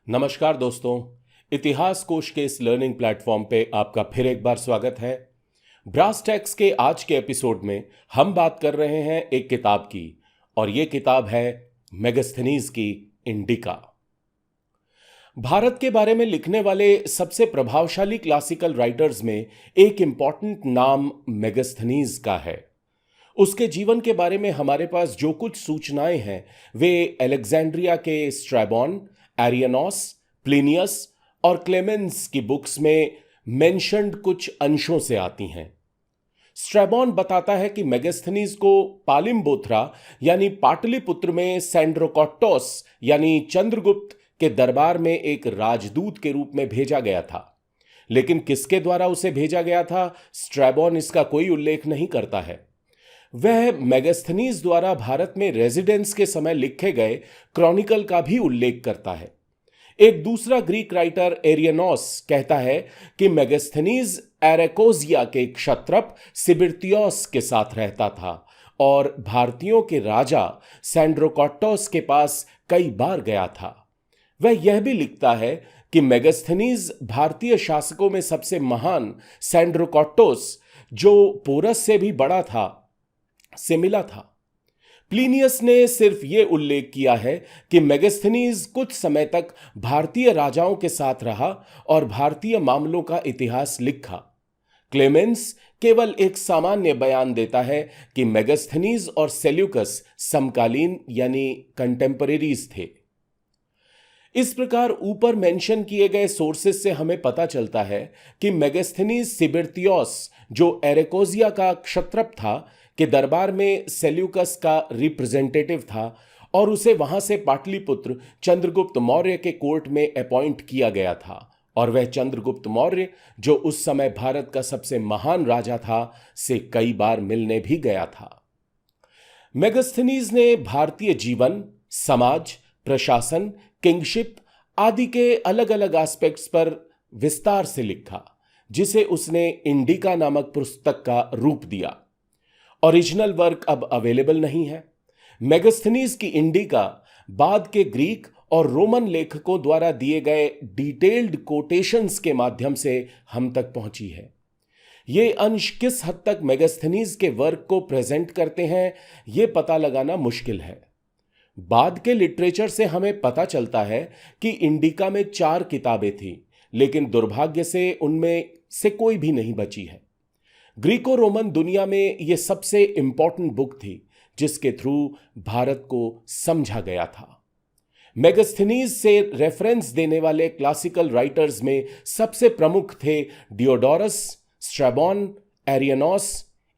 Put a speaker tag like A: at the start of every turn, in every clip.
A: नमस्कार दोस्तों। इतिहास कोश के इस लर्निंग प्लेटफॉर्म पे आपका फिर एक बार स्वागत है। ब्रास टैक्स के आज के एपिसोड में हम बात कर रहे हैं एक किताब की, और ये किताब है मेगास्थनीज की इंडिका। भारत के बारे में लिखने वाले सबसे प्रभावशाली क्लासिकल राइटर्स में एक इंपॉर्टेंट नाम मेगास्थनीज का है। उसके जीवन के बारे में हमारे पास जो कुछ सूचनाएं हैं वे अलेक्जेंड्रिया के स्ट्रैबॉन, एरियनोस, प्लिनियस और क्लेमेंस की बुक्स में मेंशन्ड कुछ अंशों से आती हैं। स्ट्रैबॉन बताता है कि मेगास्थनीज को पालिम्बोथरा यानी पाटलिपुत्र में सैंड्रोकोट्टोस यानी चंद्रगुप्त के दरबार में एक राजदूत के रूप में भेजा गया था, लेकिन किसके द्वारा उसे भेजा गया था स्ट्रैबॉन इसका कोई उल्लेख नहीं करता है। वह मेगास्थनीज द्वारा भारत में रेजिडेंस के समय लिखे गए क्रॉनिकल का भी उल्लेख करता है। एक दूसरा ग्रीक राइटर एरियनोस कहता है कि मेगास्थनीज एरेकोजिया के क्षत्रप सिबिर्तियोस के साथ रहता था और भारतीयों के राजा सैंड्रोकोट्टोस के पास कई बार गया था। वह यह भी लिखता है कि मेगास्थनीज भारतीय शासकों में सबसे महान सैंड्रोकोट्टोस, जो पोरस से भी बड़ा था, से मिला था। प्लिनियस ने सिर्फ यह उल्लेख किया है कि मेगास्थनीज कुछ समय तक भारतीय राजाओं के साथ रहा और भारतीय मामलों का इतिहास लिखा। क्लेमेंस केवल एक सामान्य बयान देता है कि मेगास्थनीज और सेल्यूकस समकालीन यानी कंटेम्परेरीज थे। इस प्रकार ऊपर मेंशन किए गए सोर्सेस से हमें पता चलता है कि मेगास्थनीज सिबिर्तियोस, जो एरेकोजिया का क्षत्रप था, के दरबार में सेल्यूकस का रिप्रेजेंटेटिव था और उसे वहां से पाटलिपुत्र चंद्रगुप्त मौर्य के कोर्ट में अपॉइंट किया गया था, और वह चंद्रगुप्त मौर्य, जो उस समय भारत का सबसे महान राजा था, से कई बार मिलने भी गया था। मेगास्थनीज ने भारतीय जीवन, समाज, प्रशासन, किंगशिप आदि के अलग अलग एस्पेक्ट्स पर विस्तार से लिखा, जिसे उसने इंडिका नामक पुस्तक का रूप दिया। ओरिजिनल वर्क अब अवेलेबल नहीं है। मेगास्थनीज की इंडिका बाद के ग्रीक और रोमन लेखकों द्वारा दिए गए डिटेल्ड कोटेशंस के माध्यम से हम तक पहुंची है। ये अंश किस हद तक मेगास्थनीज के वर्क को प्रेजेंट करते हैं, यह पता लगाना मुश्किल है। बाद के लिटरेचर से हमें पता चलता है कि इंडिका में 4 किताबें थीं, लेकिन दुर्भाग्य से उनमें से कोई भी नहीं बची है। ग्रीको रोमन दुनिया में यह सबसे इंपॉर्टेंट बुक थी जिसके थ्रू भारत को समझा गया था। मेगास्थनीज से रेफरेंस देने वाले क्लासिकल राइटर्स में सबसे प्रमुख थे डियोडोरस, स्ट्रैबॉन, एरियनोस,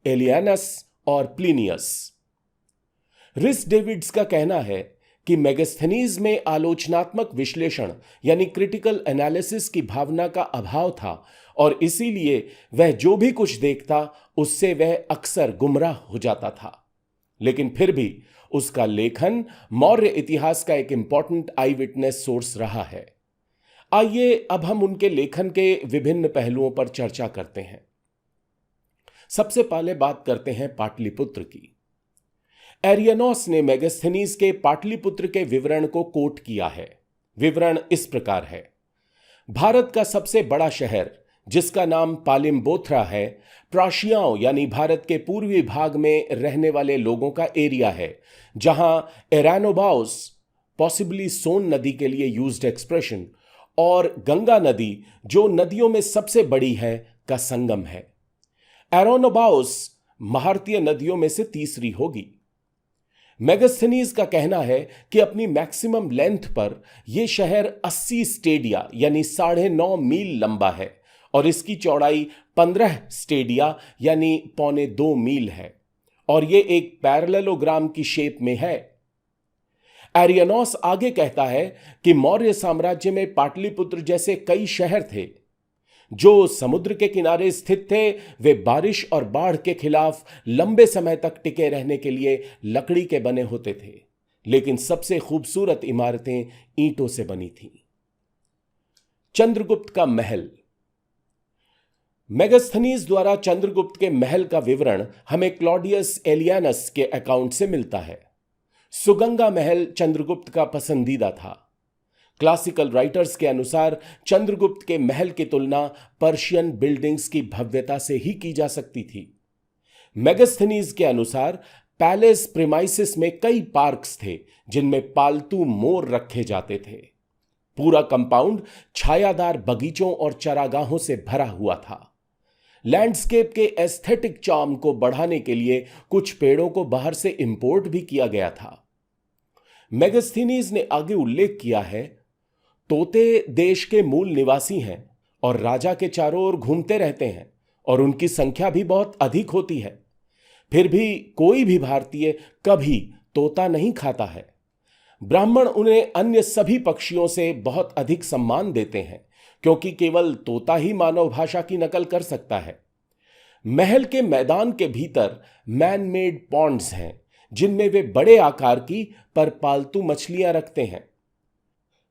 A: एलियानस और प्लिनियस। रिस डेविड्स का कहना है कि मेगास्थनीज में आलोचनात्मक विश्लेषण यानी क्रिटिकल एनालिसिस की भावना का अभाव था, और इसीलिए वह जो भी कुछ देखता उससे वह अक्सर गुमराह हो जाता था। लेकिन फिर भी उसका लेखन मौर्य इतिहास का एक इंपॉर्टेंट आई विटनेस सोर्स रहा है। आइए अब हम उनके लेखन के विभिन्न पहलुओं पर चर्चा करते हैं। सबसे पहले बात करते हैं पाटलिपुत्र की। एरियनोस ने मेगास्थनीज के पाटलिपुत्र के विवरण को कोट किया है। विवरण इस प्रकार है: भारत का सबसे बड़ा शहर, जिसका नाम पालिम्बोथरा है, प्राशियाओं यानी भारत के पूर्वी भाग में रहने वाले लोगों का एरिया है, जहां एरानोबाउस, पॉसिबली सोन नदी के लिए यूज्ड एक्सप्रेशन, और गंगा नदी, जो नदियों में सबसे बड़ी है, का संगम है। एरानोबाउस भारतीय नदियों में से तीसरी होगी। मेगास्थनीज का कहना है कि अपनी मैक्सिमम लेंथ पर यह शहर 80 स्टेडिया यानी 9.5 मील लंबा है, और इसकी चौड़ाई 15 स्टेडिया यानी 1.25 मील है, और यह एक पैरेललोग्राम की शेप में है। एरियनोस आगे कहता है कि मौर्य साम्राज्य में पाटलिपुत्र जैसे कई शहर थे जो समुद्र के किनारे स्थित थे। वे बारिश और बाढ़ के खिलाफ लंबे समय तक टिके रहने के लिए लकड़ी के बने होते थे, लेकिन सबसे खूबसूरत इमारतें ईंटों से बनी थीं। चंद्रगुप्त का महल। मेगास्थनीज द्वारा चंद्रगुप्त के महल का विवरण हमें क्लॉडियस एलियानस के अकाउंट से मिलता है। सुगंगा महल चंद्रगुप्त का पसंदीदा था। क्लासिकल राइटर्स के अनुसार चंद्रगुप्त के महल की तुलना पर्शियन बिल्डिंग्स की भव्यता से ही की जा सकती थी। मेगास्थनीज के अनुसार पैलेस प्रीमाइसिस में कई पार्क्स थे जिनमें पालतू मोर रखे जाते थे। पूरा कंपाउंड छायादार बगीचों और चरागाहों से भरा हुआ था। लैंडस्केप के एस्थेटिक चार्म को बढ़ाने के लिए कुछ पेड़ों को बाहर से इंपोर्ट भी किया गया था। मेगास्थनीज ने आगे उल्लेख किया है, तोते देश के मूल निवासी हैं और राजा के चारों ओर घूमते रहते हैं और उनकी संख्या भी बहुत अधिक होती है। फिर भी कोई भी भारतीय कभी तोता नहीं खाता है। ब्राह्मण उन्हें अन्य सभी पक्षियों से बहुत अधिक सम्मान देते हैं क्योंकि केवल तोता ही मानव भाषा की नकल कर सकता है। महल के मैदान के भीतर मैन मेड पॉन्ड्स हैं जिनमें वे बड़े आकार की पर पालतू मछलियां रखते हैं।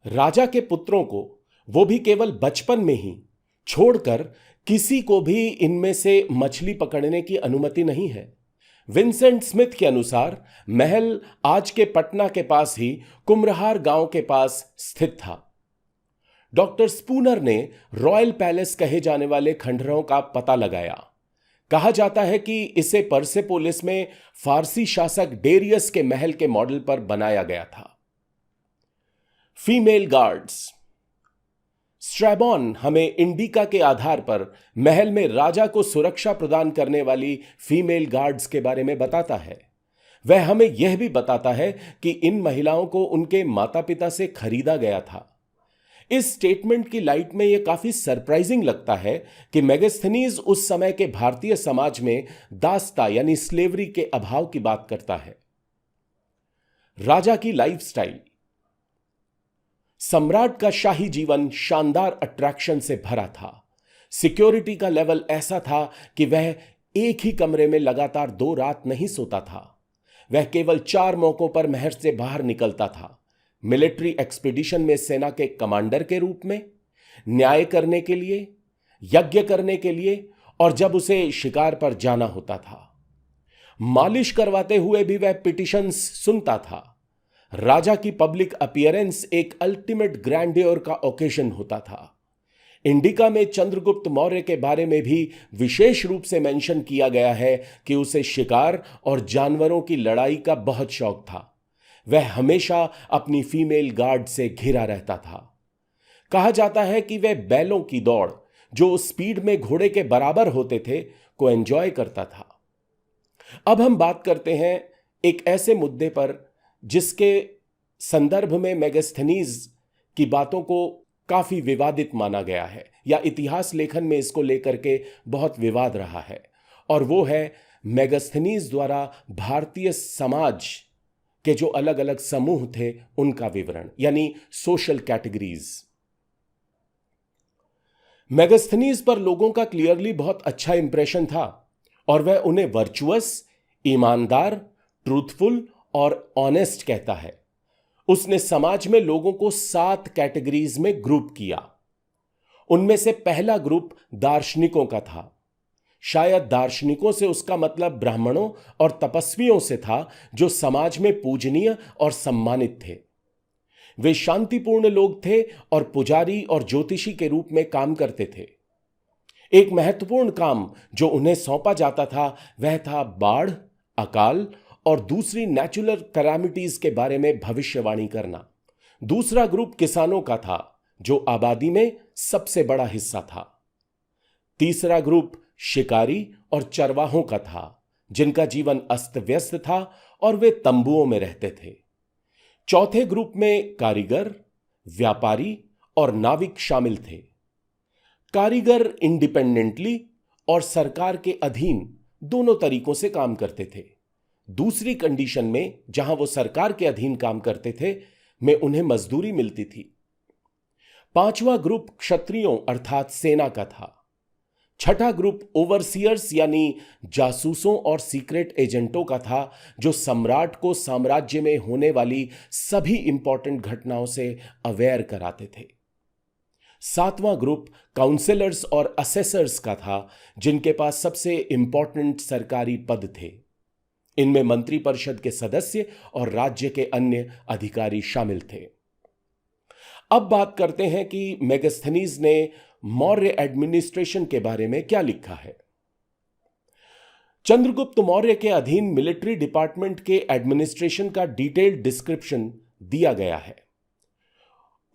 A: राजा के पुत्रों को, वो भी केवल बचपन में ही, छोड़कर किसी को भी इनमें से मछली पकड़ने की अनुमति नहीं है। विंसेंट स्मिथ के अनुसार महल आज के पटना के पास ही कुम्रहार गांव के पास स्थित था। डॉक्टर स्पूनर ने रॉयल पैलेस कहे जाने वाले खंडहरों का पता लगाया। कहा जाता है कि इसे परसेपोलिस में फारसी शासक डेरियस के महल के मॉडल पर बनाया गया था। Female guards. स्ट्रैबॉन हमें इंडिका के आधार पर महल में राजा को सुरक्षा प्रदान करने वाली फीमेल गार्ड्स के बारे में बताता है। वह हमें यह भी बताता है कि इन महिलाओं को उनके माता पिता से खरीदा गया था। इस स्टेटमेंट की लाइट में यह काफी सरप्राइजिंग लगता है कि मेगास्थनीज उस समय के भारतीय समाज में दासता यानी स्लेवरी के अभाव की बात करता है। राजा की लाइफस्टाइल। सम्राट का शाही जीवन शानदार अट्रैक्शन से भरा था। सिक्योरिटी का लेवल ऐसा था कि वह एक ही कमरे में लगातार 2 रात नहीं सोता था। वह केवल 4 मौकों पर महल से बाहर निकलता था। मिलिट्री एक्सपीडिशन में सेना के कमांडर के रूप में, न्याय करने के लिए, यज्ञ करने के लिए और जब उसे शिकार पर जाना होता था। मालिश करवाते हुए भी वह पिटिशंस सुनता था। राजा की पब्लिक अपीयरेंस एक अल्टीमेट ग्रैंडियर का ओकेजन होता था। इंडिका में चंद्रगुप्त मौर्य के बारे में भी विशेष रूप से मेंशन किया गया है कि उसे शिकार और जानवरों की लड़ाई का बहुत शौक था। वह हमेशा अपनी फीमेल गार्ड से घिरा रहता था। कहा जाता है कि वह बैलों की दौड़, जो स्पीड में घोड़े के बराबर होते थे, को एंजॉय करता था। अब हम बात करते हैं एक ऐसे मुद्दे पर जिसके संदर्भ में मेगास्थनीज की बातों को काफी विवादित माना गया है या इतिहास लेखन में इसको लेकर के बहुत विवाद रहा है, और वो है मेगास्थनीज द्वारा भारतीय समाज के जो अलग अलग समूह थे उनका विवरण, यानी सोशल कैटेगरीज। मेगास्थनीज पर लोगों का क्लियरली बहुत अच्छा इंप्रेशन था और वह उन्हें वर्चुअस, ईमानदार, ट्रूथफुल और ऑनेस्ट कहता है। उसने समाज में लोगों को 7 कैटेगरीज में ग्रुप किया। उनमें से पहला ग्रुप दार्शनिकों का था। शायद दार्शनिकों से उसका मतलब ब्राह्मणों और तपस्वियों से था, जो समाज में पूजनीय और सम्मानित थे। वे शांतिपूर्ण लोग थे और पुजारी और ज्योतिषी के रूप में काम करते थे। एक महत्वपूर्ण काम जो उन्हें सौंपा जाता था वह था बाढ़, अकाल और दूसरी नेचुरल कैलामिटीज के बारे में भविष्यवाणी करना। दूसरा ग्रुप किसानों का था, जो आबादी में सबसे बड़ा हिस्सा था। तीसरा ग्रुप शिकारी और चरवाहों का था, जिनका जीवन अस्त व्यस्त था और वे तंबुओं में रहते थे। चौथे ग्रुप में कारीगर, व्यापारी और नाविक शामिल थे। कारीगर इंडिपेंडेंटली और सरकार के अधीन दोनों तरीकों से काम करते थे। दूसरी कंडीशन में, जहां वो सरकार के अधीन काम करते थे, में उन्हें मजदूरी मिलती थी। पांचवा ग्रुप क्षत्रियों अर्थात सेना का था। छठा ग्रुप ओवरसियर्स यानी जासूसों और सीक्रेट एजेंटों का था, जो सम्राट को साम्राज्य में होने वाली सभी इंपॉर्टेंट घटनाओं से अवेयर कराते थे। सातवां ग्रुप काउंसलर्स और असेसर्स का था, जिनके पास सबसे इंपॉर्टेंट सरकारी पद थे। इनमें मंत्रिपरिषद के सदस्य और राज्य के अन्य अधिकारी शामिल थे। अब बात करते हैं कि मेगास्थनीज ने मौर्य एडमिनिस्ट्रेशन के बारे में क्या लिखा है। चंद्रगुप्त मौर्य के अधीन मिलिट्री डिपार्टमेंट के एडमिनिस्ट्रेशन का डिटेल्ड डिस्क्रिप्शन दिया गया है।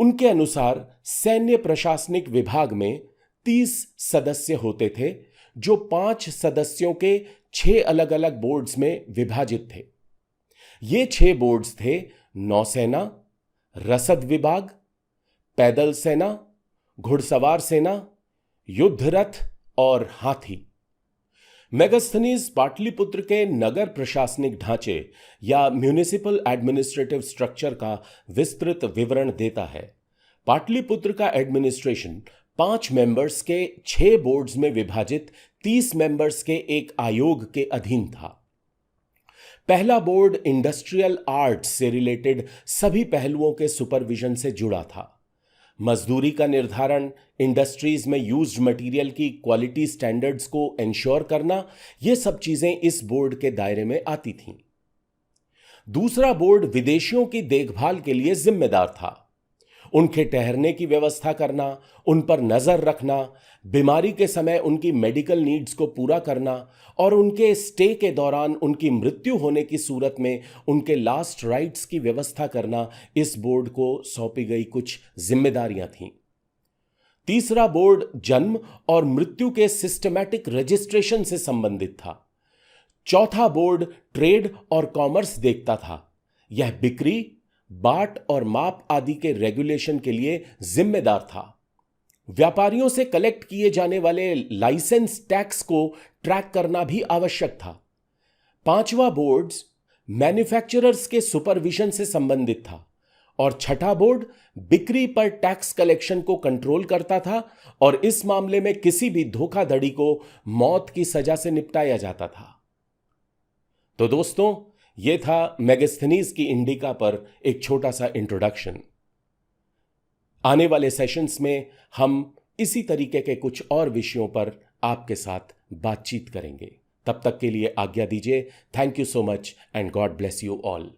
A: उनके अनुसार सैन्य प्रशासनिक विभाग में 30 सदस्य होते थे, जो 5 सदस्यों के 6 अलग अलग बोर्ड्स में विभाजित थे। ये 6 बोर्ड्स थे नौसेना, रसद विभाग, पैदल सेना, घुड़सवार सेना, युद्ध रथ और हाथी। मेगास्थनीज पाटलिपुत्र के नगर प्रशासनिक ढांचे या म्यूनिसिपल एडमिनिस्ट्रेटिव स्ट्रक्चर का विस्तृत विवरण देता है। पाटलिपुत्र का एडमिनिस्ट्रेशन 5 मेंबर्स के 6 बोर्ड्स में विभाजित 30 मेंबर्स के एक आयोग के अधीन था। पहला बोर्ड इंडस्ट्रियल आर्ट्स से रिलेटेड सभी पहलुओं के सुपरविजन से जुड़ा था। मजदूरी का निर्धारण, इंडस्ट्रीज में यूज्ड मटेरियल की क्वालिटी स्टैंडर्ड्स को इंश्योर करना, ये सब चीजें इस बोर्ड के दायरे में आती थीं। दूसरा बोर्ड विदेशियों की देखभाल के लिए जिम्मेदार था। उनके ठहरने की व्यवस्था करना, उन पर नजर रखना, बीमारी के समय उनकी मेडिकल नीड्स को पूरा करना और उनके स्टे के दौरान उनकी मृत्यु होने की सूरत में उनके लास्ट राइट्स की व्यवस्था करना इस बोर्ड को सौंपी गई कुछ जिम्मेदारियां थीं। तीसरा बोर्ड जन्म और मृत्यु के सिस्टमैटिक रजिस्ट्रेशन से संबंधित था। चौथा बोर्ड ट्रेड और कॉमर्स देखता था। यह बिक्री, बाट और माप आदि के रेगुलेशन के लिए जिम्मेदार था। व्यापारियों से कलेक्ट किए जाने वाले लाइसेंस टैक्स को ट्रैक करना भी आवश्यक था। पांचवा बोर्ड मैन्युफैक्चरर्स के सुपरविजन से संबंधित था और छठा बोर्ड बिक्री पर टैक्स कलेक्शन को कंट्रोल करता था और इस मामले में किसी भी धोखाधड़ी को मौत की सजा से निपटाया जाता था। तो दोस्तों, यह था मेगास्थनीज की इंडिका पर एक छोटा सा इंट्रोडक्शन। आने वाले सेशंस में हम इसी तरीके के कुछ और विषयों पर आपके साथ बातचीत करेंगे। तब तक के लिए आज्ञा दीजिए। Thank you so much and God bless you all.